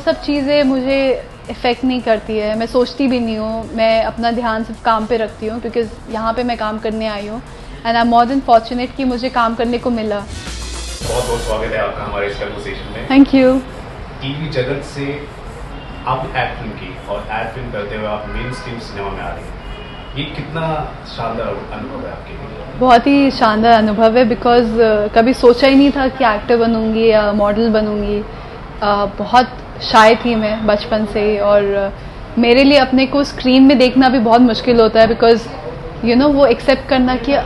सब चीज़ें मुझे इफ़ेक्ट नहीं करती है, मैं सोचती भी नहीं हूँ, मैं अपना ध्यान सिर्फ काम पे रखती हूँ बिकॉज यहाँ पे मैं काम करने आई हूँ and I am more than fortunate कि मुझे काम करने को मिला। बहुत बहुत स्वागत है आपका हमारे इस कन्वर्सेशन में। Thank you. टीवी जगत से आप एड फिल्म की और एड फिल्म करते हुए आप मेन स्ट्रीम सिनेमा में आ रही हैं, ये कितना शानदार अनुभव है आपके लिए? बहुत ही शानदार अनुभव है बिकॉज कभी सोचा ही नहीं था कि एक्टर बनूंगी या मॉडल बनूंगी। बहुत शाय थी मैं बचपन से ही और मेरे लिए अपने को स्क्रीन में देखना भी बहुत मुश्किल होता है बिकॉज यू नो वो एक्सेप्ट करना कि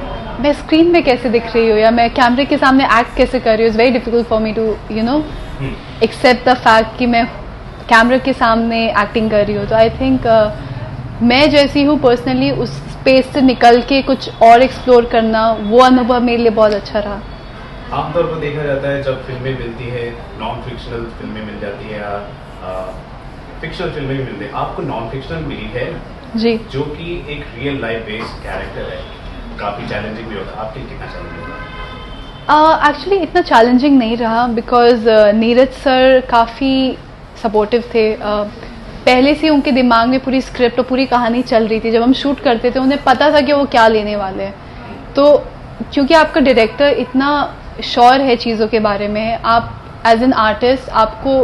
मैं स्क्रीन में कैसे दिख रही हूँ या मैं कैमरे के सामने एक्ट कैसे कर रही हूँ। It's very difficult for me to you know accept the fact कि मैं कैमरे के सामने एक्टिंग कर रही हूँ। तो आई थिंक मैं जैसी हूँ पर्सनली उस स्पेस से निकल के कुछ और एक्सप्लोर करना, वो अनुभव मेरे लिए बहुत अच्छा रहा। आमतौर पर देखा जाता है जब फिल्में मिलती है, नॉन फिक्शनल फिल्में मिल जाती है या फिक्शनल फिल्में भी मिलती है, आपको नॉन फिक्शनल मिली है जी, जो कि एक रियल लाइफ बेस्ड कैरेक्टर है, काफ़ी चैलेंजिंग भी होता है, आपके लिए कितना चैलेंजिंग रहा? एक्चुअली इतना चैलेंजिंग नहीं रहा बिकॉज नीरज सर काफ़ी सपोर्टिव थे। पहले से उनके दिमाग में पूरी स्क्रिप्ट और पूरी कहानी चल रही थी। जब हम शूट करते थे उन्हें पता था कि वो क्या लेने वाले हैं। तो क्योंकि आपका डायरेक्टर इतना श्योर है चीज़ों के बारे में, आप एज एन आर्टिस्ट आपको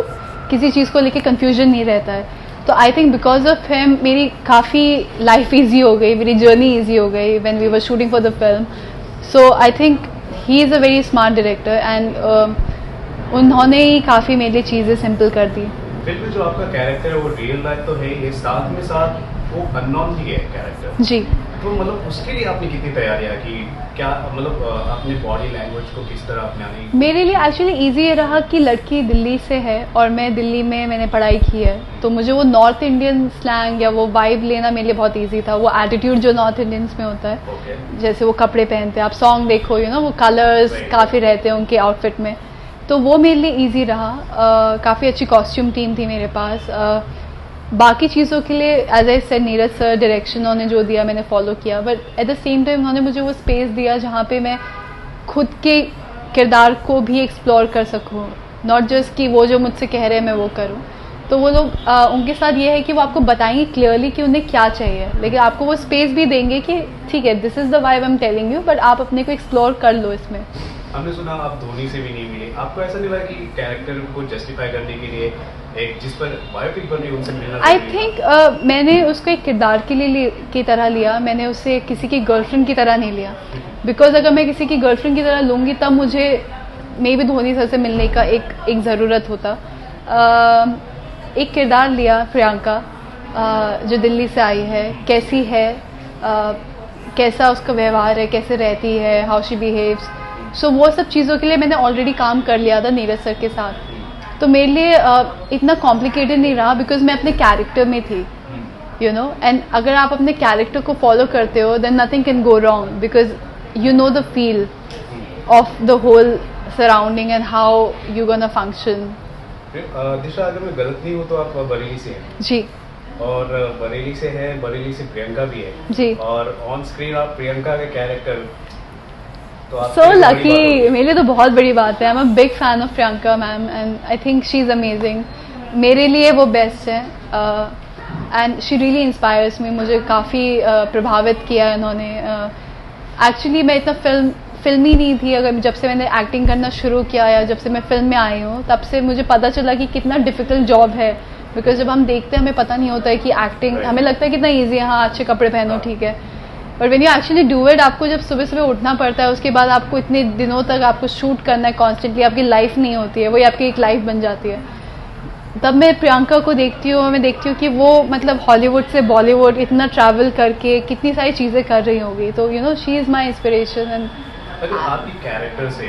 किसी चीज़ को लेके कन्फ्यूजन नहीं रहता है। तो I think because of him मेरी काफ़ी लाइफ ईजी हो गई, मेरी जर्नी ईजी हो गई when we were shooting for the film. So I think he is a very smart director and उन्होंने ही काफ़ी मेरे लिए चीज़ें सिंपल कर दी। फिल्म में जो आपका कैरेक्टर है वो रियल लाइफ तो है, ये साथ में साथ वो अननोन भी है कैरेक्टर जी। तो मतलब उसके लिए आपने कितनी तैयारियां की, क्या मतलब अपने बॉडी लैंग्वेज को किस तरह अपनाने? मेरे लिए एक्चुअली इजी ये रहा कि लड़की दिल्ली से है और मैं दिल्ली में मैंने पढ़ाई की है, तो मुझे वो नॉर्थ इंडियन स्लैंग या वो वाइब लेना मेरे लिए बहुत इजी था। वो एटीट्यूड जो नॉर्थ इंडियंस में होता है, जैसे वो कपड़े पहनते हैं, आप सॉन्ग देखो यू नो वो कलर्स काफ़ी रहते हैं उनके आउटफिट में, तो वो मेरे लिए ईजी रहा। काफ़ी अच्छी कॉस्ट्यूम टीम थी मेरे पास। बाकी चीज़ों के लिए as I said Neeraj sir direction उन्होंने जो दिया मैंने फॉलो किया, but at the same time उन्होंने मुझे वो स्पेस दिया जहाँ पे मैं खुद के किरदार को भी एक्सप्लोर कर सकूँ, नॉट जस्ट कि वो जो मुझसे कह रहे हैं मैं वो करूँ। तो वो लोग उनके साथ ये है कि वो आपको बताएंगे क्लियरली कि उन्हें क्या चाहिए, लेकिन आपको वो स्पेस भी देंगे कि ठीक है this is the vibe I am telling you, but आप अपने को एक्सप्लोर कर लो इसमें। हमने सुना आप धोनी से भी नहीं मिले, आपको ऐसा नहीं लगा कि कैरेक्टर को जस्टिफाई करने के लिए एक जिस पर बायोपिक बनी उनसे मिलना? आई थिंक मैंने उसको एक किरदार के लिए की तरह लिया, मैंने उसे किसी की गर्लफ्रेंड की तरह नहीं लिया। बिकॉज अगर मैं किसी की गर्लफ्रेंड की तरह लूँगी तब मुझे मे भी धोनी सर से मिलने का एक ज़रूरत होता। एक किरदार लिया प्रियंका, जो दिल्ली से आई है, कैसी है, कैसा उसका व्यवहार है, कैसे रहती है, हाउ शी बिहेव्स। सो वो सब चीज़ों के लिए मैंने ऑलरेडी काम कर लिया था नीरज सर के साथ, तो मेरे लिए इतना कॉम्प्लिकेटेड नहीं रहा बिकॉज मैं अपने कैरेक्टर में थी यू नो। एंड अगर आप अपने कैरेक्टर को फॉलो करते हो then nothing can go wrong because you know the feel of the whole surrounding and how you gonna function. Disha अगर मैं गलत नहीं हूँ तो आप बरेली से हैं? जी। और बरेली से है, बरेली से प्रियंका भी है जी। और ऑन स्क्रीन आप प्रियंका के कैरेक्टर, सो लकी, मेरे लिए तो बहुत बड़ी बात है। I am a big fan of Priyanka ma'am and I think she is amazing. मेरे लिए वो बेस्ट है एंड शी रियली इंस्पायर्स मी। मुझे काफ़ी प्रभावित किया है उन्होंने। एक्चुअली मैं इतना फिल्मी नहीं थी, अगर जब से मैंने एक्टिंग करना शुरू किया या जब से मैं फिल्म में आई हूँ तब से मुझे पता चला कि कितना डिफ़िकल्ट जॉब है। बिकॉज जब हम देखते हैं हमें पता नहीं होता है कि एक्टिंग, हमें लगता है कितना ईजी है, हाँ अच्छे कपड़े पहनो ठीक है, but when you actually do it, आपको जब सुबह सुबह उठना पड़ता है, उसके बाद आपको इतने दिनों तक आपको शूट करना है कॉन्स्टेंटली, आपकी लाइफ नहीं होती है, वही आपकी एक लाइफ बन जाती है। तब मैं प्रियंका को देखती हूँ, मैं देखती हूँ कि वो मतलब हॉलीवुड से बॉलीवुड इतना ट्रैवल करके कितनी सारी चीज़ें कर रही होगी, तो you know she is my inspiration. And अगर आपकी कैरेक्टर से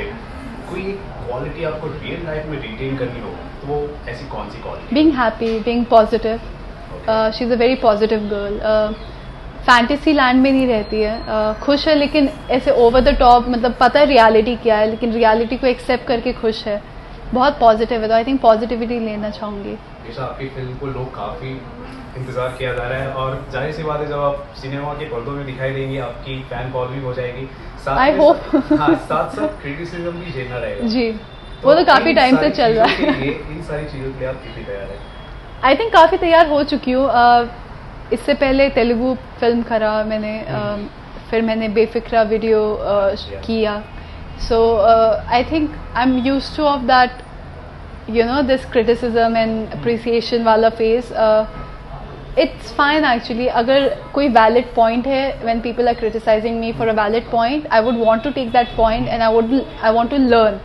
कोई क्वालिटी आपको रियल लाइफ में रिटेन करनी हो तो वो ऐसी कौन सी quality? Being happy, being positive. She is a very positive girl. Fantasy land में नहीं रहती है, खुश है लेकिन ऐसे ओवर द टॉप, मतलब पता है रियलिटी क्या है लेकिन रियलिटी को एक्सेप्ट करके खुश है, बहुत पॉजिटिव है। तो आई थिंक पॉजिटिविटी लेना चाहूँगी। आपकी फिल्म को लोग काफ़ी इंतज़ार किया जा रहा है और जाहिर सी बात है जब आप सिनेमा के पर्दों में दिखाई देंगी आपकी फैन फॉलोइंग हो जाएगी, आई होप। हाँ, साथ साथ क्रिटिसिज्म भी झेलना रहेगा जी। वो तो काफ़ी इन टाइम से सारी चल रहा चीज़ों है। के लिए, इन सारी चीज़ों के लिए आप कितनी तैयार हैं? आई थिंक काफ़ी तैयार हो चुकी हूँ। इससे पहले तेलुगु फिल्म करा मैंने, फिर मैंने बेफिक्रा वीडियो किया। So I think I am used to of that, you know, this criticism and appreciation वाला फेज। It's fine actually. अगर कोई वैलिड पॉइंट है, when people are criticising me for a valid point, I would want to take that point and I want to learn,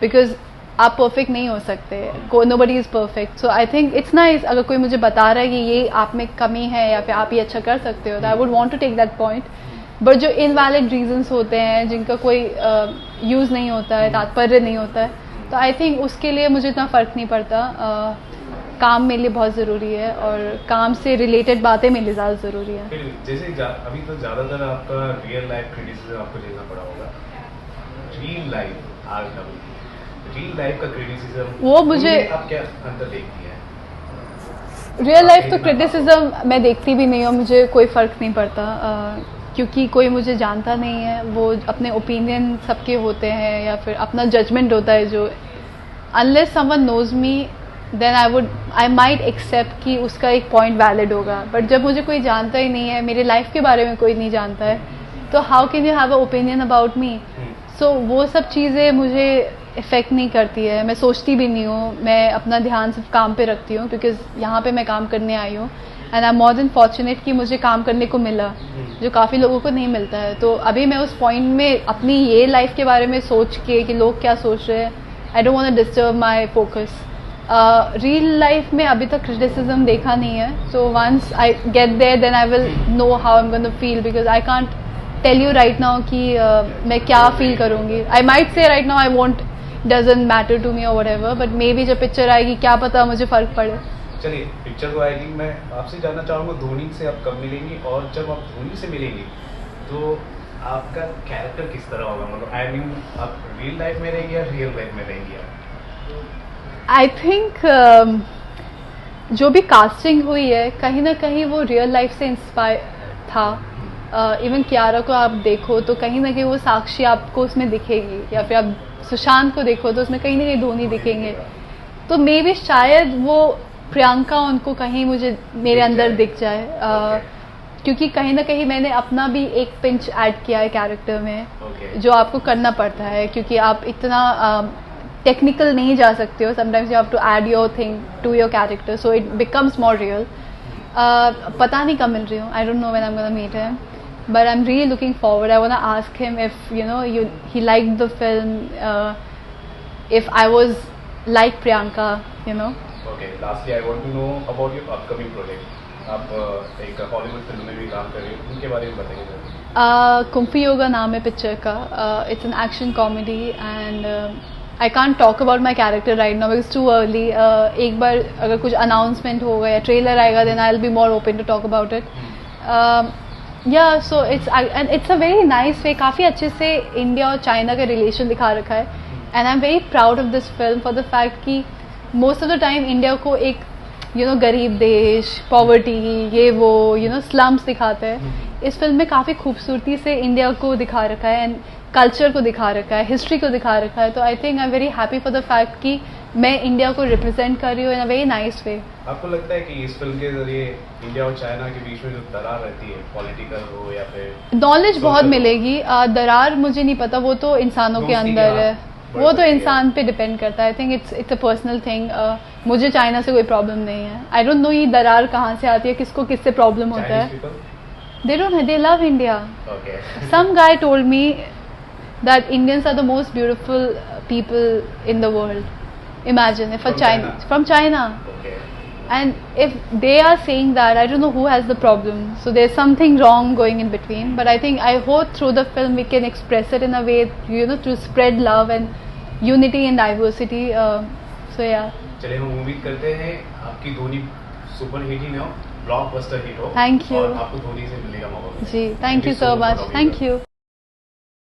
because आप perfect नहीं हो सकते, nobody is perfect. So I think it's nice अगर कोई मुझे बता रहा है कि ये आप में कमी है या फिर आप ये अच्छा कर सकते हो, तो I would want to take that point. But जो इनवैलिड रीजंस होते हैं, जिनका कोई यूज़ नहीं होता है, तात्पर्य नहीं होता है, तो आई थिंक उसके लिए मुझे इतना फ़र्क नहीं पड़ता। काम मेरे लिए बहुत ज़रूरी है और काम से रिलेटेड बातें मेरे लिए ज़्यादा ज़रूरी है। फिर जैसे अभी तो ज़्यादातर आपका रियल लाइफ क्रिटिसिज्म आपको झेलना पड़ा होगा। रियल लाइफ आज अभी रियल लाइफ का क्रिटिसिज्म, वो मुझे- आप क्या अंतर देखती हैं? रियल लाइफ तो क्रिटिसिज्म मैं देखती भी नहीं हूँ, मुझे कोई फ़र्क नहीं पड़ता, क्योंकि कोई मुझे जानता नहीं है। वो अपने ओपिनियन सबके होते हैं या फिर अपना जजमेंट होता है जो, unless someone knows me then I might accept कि उसका एक पॉइंट वैलिड होगा। बट जब मुझे कोई जानता ही नहीं है, मेरे लाइफ के बारे में कोई नहीं जानता है, तो how can you have a opinion about me? So वो सब चीज़ें मुझे इफ़ेक्ट नहीं करती है, मैं सोचती भी नहीं हूँ। मैं अपना ध्यान सिर्फ काम पे रखती हूँ, क्योंकि यहाँ पे मैं काम करने आई हूँ and I am more than fortunate कि मुझे काम करने को मिला, जो काफ़ी लोगों को नहीं मिलता है। तो अभी मैं उस पॉइंट में अपनी ये लाइफ के बारे में सोच के कि लोग क्या सोच रहे हैं, I don't want to disturb my focus. Real life में अभी तक क्रिटिसिज्म देखा नहीं है, so once I get there then I will know how I am gonna feel, because I can't tell you right now कि मैं क्या feel करूँगी। I might say right now I want, doesn't matter to me और whatever, but maybe जब picture आएगी क्या पता मुझे फ़र्क पड़े। चलिए पिक्चर तो आएगी, मैं आपसे जानना चाहूँगा धोनी से आप कब मिलेंगी, और जब आप धोनी से मिलेंगी तो आपका कैरेक्टर किस तरह होगा? मतलब आई मीन आप रियल लाइफ में रहेंगी या रियल लाइफ में रहेंगी आप? आई थिंक जो भी कास्टिंग हुई है कहीं ना कहीं वो रियल लाइफ से इंस्पायर था। इवन कियारा को आप देखो तो कहीं ना कहीं वो साक्षी आपको उसमें दिखेगी, या फिर आप सुशांत को देखो तो उसमें कहीं ना कहीं धोनी दिखेंगे। तो मे भी शायद वो प्रियंका उनको कहीं मुझे मेरे अंदर दिख जाए, क्योंकि कहीं ना कहीं मैंने अपना भी एक पिंच ऐड किया है कैरेक्टर में, जो आपको करना पड़ता है, क्योंकि आप इतना टेक्निकल नहीं जा सकते हो। Sometimes you have to add your thing to your character, so it becomes more real. पता नहीं कब मिल रही हूँ, I don't know when I am gonna meet him, but I'm really looking forward. I want to ask him if he liked the film, if I was like Priyanka, you know. Okay, lastly I want to know about your upcoming project. आप एक Hollywood film में भी काम कर रहे हो, उनके बारे में बताइए। कुंफी योगा नाम है पिक्चर का। It's an action comedy and I can't talk about my character right now because too early. एक बार अगर कुछ अनाउंसमेंट होगा या ट्रेलर आएगा then I will be more open to talk about it. Yeah, so it's a very nice way, काफ़ी अच्छे से इंडिया और चाइना का रिलेशन दिखा रखा है, and I am very proud of this film for the fact कि most of the time India को एक गरीब देश, पॉवर्टी, ये वो स्लम्स दिखाते हैं। इस फिल्म में काफ़ी खूबसूरती से इंडिया को दिखा रखा है एंड कल्चर को दिखा रखा है, हिस्ट्री को दिखा रखा है। तो आई think I am very happy for the fact कि मैं इंडिया को रिप्रेजेंट कर रही हूँ इन अ वेरी नाइस वे। आपको लगता है कि इस फिल्म के जरिए इंडिया और चाइना के बीच में जो दरार रहती है, पॉलिटिकल हो या फिर नॉलेज बहुत मिलेगी। दरार मुझे नहीं पता, वो तो इंसानों के अंदर है, वो तो इंसान पे डिपेंड करता है। आई think it's a personal thing. मुझे चाइना से कोई प्रॉब्लम नहीं है। आई डोंट नो ये दरार कहाँ से आती है, किसको किससे प्रॉब्लम होता है। They love India. Some guy told me that Indians are the most beautiful people in the world. Imagine if from China. Okay. And if they are saying that, I don't know who has the problem. So there's something wrong going in between. But I think I hope through the film we can express it in a way, to spread love and unity and diversity. So yeah. चलिए हम उम्मीद करते हैं आपकी Dhoni super hit ही ना हो, blockbuster hit हो। Thank you. और आपको धोनी से मिलने का मौका मिले। जी, thank you so much. Thank you.